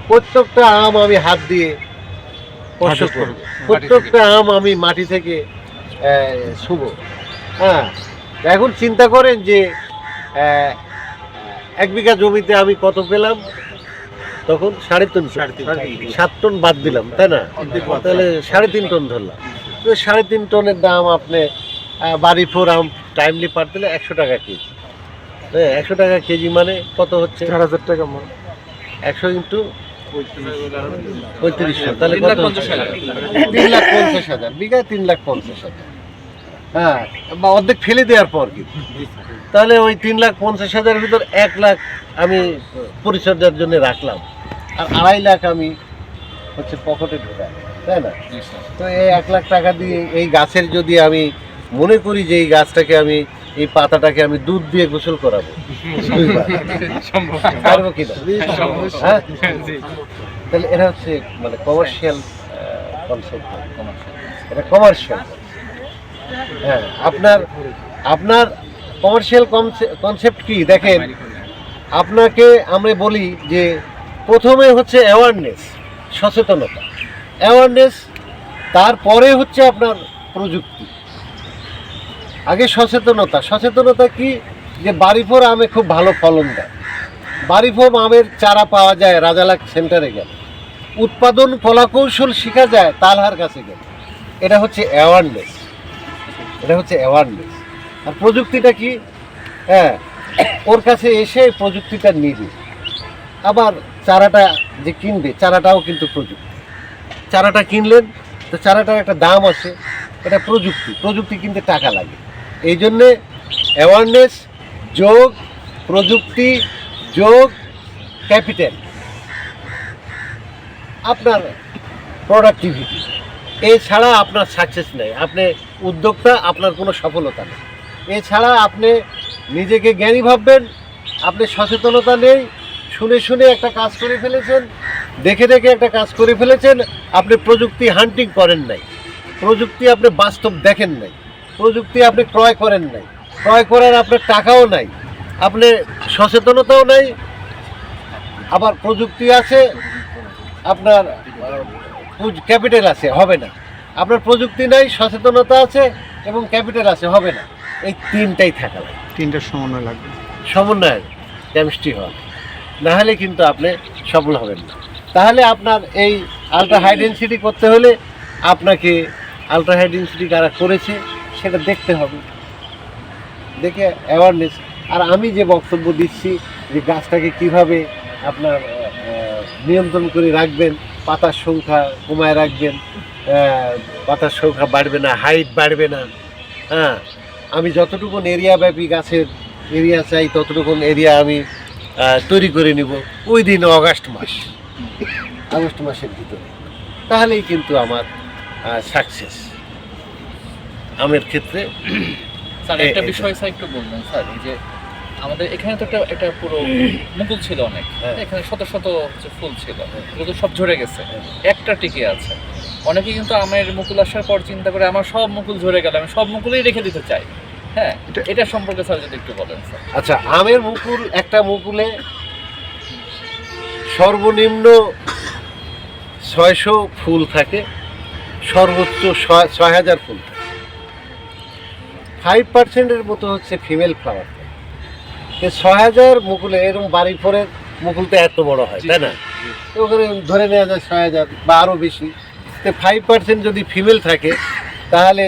প্রত্যেকটা আম আমি হাত দিয়ে স্পর্শ করব, প্রত্যেকটা আম আমি মাটি থেকে ছুঁবো। হ্যাঁ, এখন চিন্তা করেন যে 1 বিঘা জমিতে আমি কত পেলাম তখন? 3.5 7 টন বাদ দিলাম, তাই না? তাহলে 3.5 টন ধরলাম। তো 3.5 টনের দাম আপনি বাড়ি 4 আম টাইমলি পার দিলে 100 টাকা কেজি। হ্যাঁ, 100 টাকা কেজি মানে কত হচ্ছে? 4,000 টাকা। 100 ইন্টু 3500, তাহলে কত? 3,50,000 বিঘায় 3,50,000। হ্যাঁ, বা অর্ধেক ফেলে দেওয়ার পর কি, তাহলে ওই 3,50,000 ভিতর 1 লাখ আমি পরিচর্যার জন্য রাখলাম, আর 2.5 লাখ আমি হচ্ছে পকেটে ঢোকাই, তাই না? তো এই 1 লাখ টাকা দিয়ে এই গাছের যদি আমি মনে করি যে এই গাছটাকে আমি, এই পাতাটাকে আমি দুধ দিয়ে গোসল করাবো, পারবো কিনা? হ্যাঁ, তাহলে এটা হচ্ছে মানে কমার্শিয়াল কনসেপ্ট, এটা কমার্শিয়াল। হ্যাঁ, আপনার কমার্শিয়াল কনসেপ্ট কি দেখেন, আপনাকে আমরা বলি যে প্রথমে হচ্ছে অ্যাওয়ারনেস, সচেতনতা, অ্যাওয়ারনেস, তারপরে হচ্ছে আপনার প্রযুক্তি। আগে সচেতনতা কি, যে বাড়িফোর আমে খুব ভালো ফলন দেয়, বাড়িফোর আমের চারা পাওয়া যায় রাজালাক সেন্টারে গেলে, উৎপাদন কলাকৌশল শেখা যায় তালহার কাছে গেলে। এটা হচ্ছে অ্যাওয়ারনেস, আর প্রযুক্তিটা কি? হ্যাঁ, ওর কাছে এসে প্রযুক্তিটা নিবে। আবার চারাটা যে কিনবে, চারাটাও কিন্তু প্রযুক্তি। চারাটা কিনলেন তো চারাটার একটা দাম আছে, এটা প্রযুক্তি কিনতে টাকা লাগে। এই জন্যে অ্যাওয়ারনেস যোগ প্রযুক্তি যোগ ক্যাপিটাল, আপনার প্রোডাক্টিভিটি, এছাড়া আপনার সাকসেস নেই। আপনি উদ্যোক্তা, আপনার কোনো সফলতা নেই। এছাড়া আপনি নিজেকে জ্ঞানী ভাববেন, আপনি সচেতনতা নেই, শুনে একটা কাজ করে ফেলেছেন, দেখে একটা কাজ করে ফেলেছেন, আপনি প্রযুক্তি হান্টিং করেন নাই, প্রযুক্তি আপনি বাস্তব দেখেন নাই, প্রযুক্তি আপনি ক্রয় করেন নাই, ক্রয় করার আপনার টাকাও নাই, আপনি সচেতনতাও নাই, আবার প্রযুক্তি আছে, আপনার ক্যাপিটাল আছে, হবে না। আপনার প্রযুক্তি নাই, সচেতনতা আছে এবং ক্যাপিটাল আছে, হবে না। এই তিনটাই থাকা লাগে, তিনটার সমন্বয় লাগবে, সমন্বয়ের কেমিস্ট্রি হয়, না হলে কিন্তু আপনি সফল হবেন না। তাহলে আপনার এই আলট্রা হাই ডেনসিটি করতে হলে আপনাকে আলট্রা হাই ডেনসিটি কারা করেছে সেটা দেখতে হবে, দেখে অ্যাওয়ারনেস। আর আমি যে বক্তব্য দিচ্ছি যে গাছটাকে কিভাবে আপনার নিয়ন্ত্রণ করে রাখবেন, পাতার সংখ্যা কমায় রাখবেন, পাতার সংখ্যা বাড়বে না, হাইট বাড়বে না। হ্যাঁ, আমি যতটুকু এরিয়া ব্যাপী গাছের এরিয়া চাই ততটুকু এরিয়া আমি তৈরি করে নিব ওই দিন আগস্ট মাসের ভিতরে, তাহলেই কিন্তু আমার সাকসেস আমের ক্ষেত্রে। স্যার একটা বিষয় স্যার একটু বলবেন স্যার, এই যে আমাদের এখানে তো একটা পুরো মুকুল ছিল অনেক, এখানে শত শত ফুল ছিল, এগুলো তো সব ঝরে গেছে, একটা টিকে আছে। অনেকে কিন্তু আমের মুকুল আসার পর চিন্তা করে আমার সব মুকুল ঝরে গেল, আমি সব মুকুলই রেখে দিতে চাই। হ্যাঁ, এটা সম্পর্কে স্যার যদি একটু বলেন স্যার। আচ্ছা, আমের মুকুল, একটা মুকুলে সর্বনিম্ন 600 ফুল থাকে, সর্বোচ্চ 6000 ফুল থাকে। 5% মতো হচ্ছে ফিমেল ফ্লাওয়ার। 6000 মুকুলে, এরকম বাড়ি ফোরের মুকুল তো এত বড় হয়, তাই না? তো ওখানে ধরে নেওয়া যায় 6000 বা আরও বেশি। তো 5% যদি ফিমেল থাকে তাহলে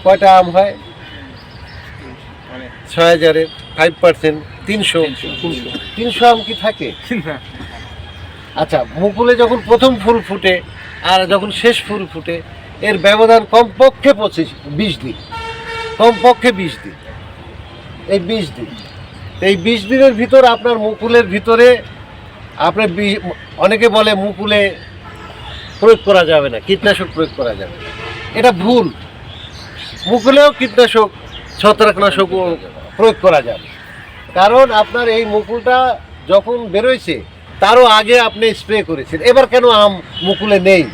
কয়টা আম হয়? 6000-এর 5% 300 আম কি থাকে? আচ্ছা, মুকুলে যখন প্রথম ফুল ফুটে আর যখন শেষ ফুল ফুটে এর ব্যবধান কমপক্ষে 20 দিন, কমপক্ষে 20 দিন। এই 20 দিনের ভিতর আপনার মুকুলের ভিতরে আপনার অনেকে বলে মুকুলে প্রয়োগ করা যাবে না, কীটনাশক প্রয়োগ করা যাবে না, এটা ভুল। মুকুলেও কীটনাশক, ছত্রাকনাশক প্রয়োগ করা যাবে, কারণ আপনার এই মুকুলটা যখন বেরোয়ছে তারও আগে আপনি স্প্রে করেছেন। এবার কেন আম মুকুলে নেই?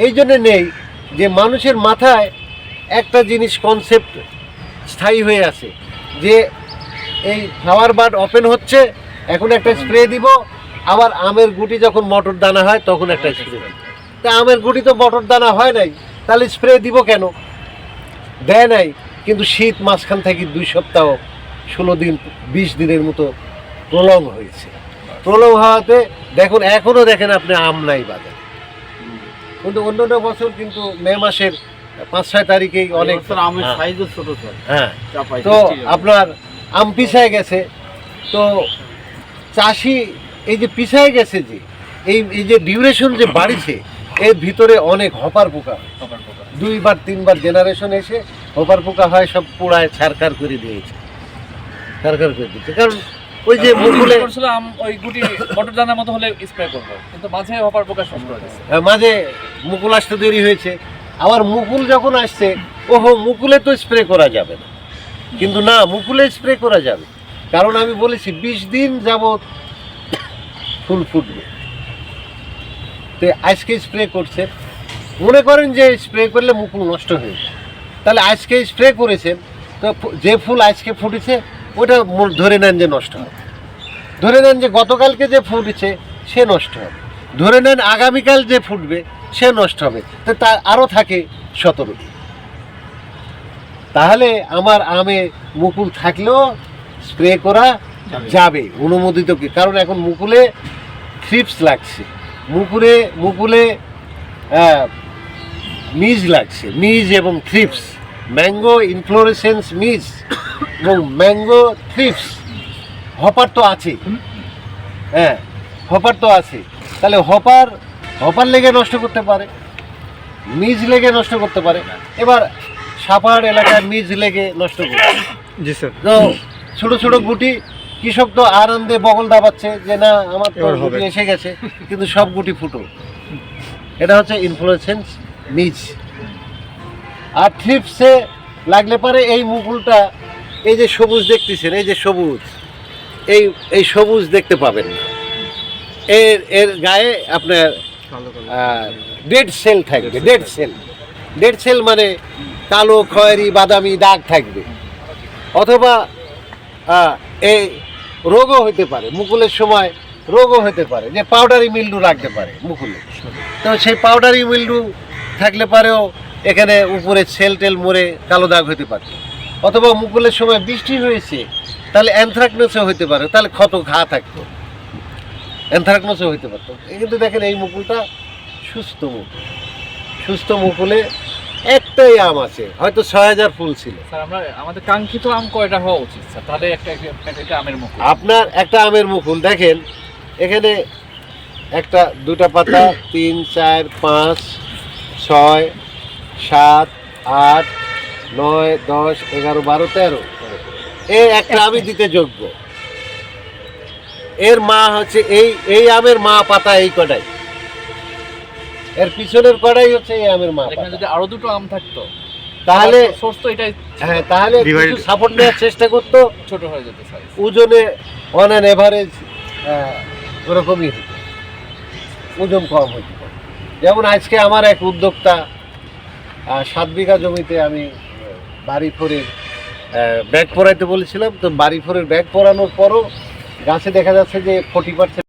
এই জন্যে নেই যে মানুষের মাথায় একটা জিনিস কনসেপ্ট স্থায়ী হয়ে আছে যে এই ফ্লাওয়ার বাড ওপেন হচ্ছে, এখন একটা স্প্রে দিব, আবার আমের গুটি যখন মটর দানা হয় তখন একটা স্প্রে দিই। তা আমের গুটি তো মটর দানা হয় নাই, তাহলে স্প্রে দিব কেন? দেয় নাই, কিন্তু শীত মাঝখান থেকে 2 সপ্তাহ 16 দিন 20 দিনের মতো প্রলং হয়েছে। প্রলং হওয়াতে দেখুন এখনো দেখেন আপনি আম নাই বাজারে। কিন্তু অন্যান্য বছর কিন্তু মে মাসের 5-6 তারিখেই অনেক আমের হ্যাঁ। সাইজও ছোট স্যার। হ্যাঁ, চাপাই তো আপনার আম পিছায় গেছে। তো চাষি এই যে পিছায় গেছে, যে এই যে ডিউরেশন যে বাড়িছে, এর ভিতরে অনেক হপার পোকা হয়। খবর খবর। 2-3বার জেনারেশন এসে হপার পোকা হয়, সব পোড়ায় ছারকার করে দিয়েছে, ছারকার করে দিচ্ছে। কারণ ওই যে মুকুলে করছিলাম ওই গুটি মটর দানার মতো হলে স্প্রে করবো, কিন্তু মাঝে হপার পোকা শেষ করে দিচ্ছে। মাঝে মুকুল আসতে দেরি হয়েছে। আবার মুকুল যখন আসছে, ওহো মুকুলে তো স্প্রে করা যাবে না, কিন্তু না, মুকুলে স্প্রে করা যাবে। কারণ আমি বলেছি 20 দিন যাবত ফুল ফুটবে। তো আজকে স্প্রে করছে, মনে করেন যে স্প্রে করলে মুকুল নষ্ট হয়ে যায়, তাহলে আজকে স্প্রে করেছেন, তো যে ফুল আজকে ফুটেছে ওটা ধরে নেন যে নষ্ট হবে। ধরে নেন যে গতকালকে যে ফুটেছে সে নষ্ট হবে। ধরে নেন আগামীকাল যে ফুটবে সে নষ্ট হবে। তো তা আরও থাকে 17 দিন। তাহলে আমার আমে মুকুল থাকলেও স্প্রে করা যাবে, অনুমোদিত কি? কারণ এখন মুকুলে থ্রিপস লাগছে, মুকুলে মিজ লাগছে, মিজ এবং থ্রিপস, ম্যাঙ্গো ইনফ্লোরেসেন্স মিজ এবং ম্যাঙ্গো থ্রিপস। হপার তো আছে, হ্যাঁ হপার তো আছে। তাহলে হপার লেগে নষ্ট করতে পারে, মিজ লেগে নষ্ট করতে পারে। এবার সাপাহার এলাকায় মিজ লেগে নষ্ট করতে পারে। জি স্যার। তো ছোট ছোট গুটি, কৃষক তো আনন্দে বগল দাবাচ্ছে যে না আমার তো এবার হবে। গুটি এসে গেছে, কিন্তু সব গুটি ফুটো। এটা হচ্ছে ইনফ্লোরেসেন্স মিজ। আর থ্রিপসে লাগলে পারে এই মুকুলটা, এই যে সবুজ দেখতেছেন, এই যে সবুজ, এই সবুজ দেখতে পাবেন না। এর গায়ে আপনার ডেড সেল থাকবে। ডেড সেল মানে কালো খয়েরি বাদামি দাগ থাকবে। অথবা এই রোগও হতে পারে, মুকুলের সময় রোগও হতে পারে, যে পাউডারি মিল্ডু রাখতে পারে মুকুলে। তো সেই পাউডারি মিল্ডু থাকলে পারেও এখানে উপরে সেল টেল মরে কালো দাগ হতে পারে। অথবা মুকুলের সময় বৃষ্টি হয়েছে, তাহলে অ্যানথ্রাকনোসও হতে পারে, তাহলে ক্ষত ঘা থাকতো, অ্যানথ্রাকনোসও হতে পারতো। কিন্তু দেখেন এই মুকুলটা সুস্থ মুকুলে একটাই আম আছে, হয়তো 6000 ফুল ছিল। স্যার আমাদের কাঙ্ক্ষিত আম কয়টা হওয়া উচিত স্যার? তাহলে একটা আমের মুকুল। আপনার একটা আমের মুকুল দেখেন, এখানে একটা 2টা পাতা, 3, 4, 5, 6, 7, 8, 9, 10, 11, 12, 13 এই একটা আমি দিতে যোগ্য। এর মা হচ্ছে এই আমের মা পাতা এই কটাই, এর পিছনের কটাই হচ্ছে এই আমের মা এখানে পাতা। যদি আরো দুটো আম থাকতো তাহলে সোর্স তো এটাই হ্যাঁ, তাহলে Divided. কিছু সাপোর্ট নেওয়ার চেষ্টা করতো, ছোট হয়ে যেত সাইজ। ওজনে অন অ্যান এভারেজ ওরকমই হতো, ওজন কম হতো। যেমন আজকে আমার এক উদ্যোক্তা 7 বিঘা জমিতে আমি বাড়ি ফোরের ব্যাগ পরাইতে বলেছিলাম। তো বাড়ি ফোরের ব্যাগ পরানোর পরও গাছে দেখা যাচ্ছে যে 40%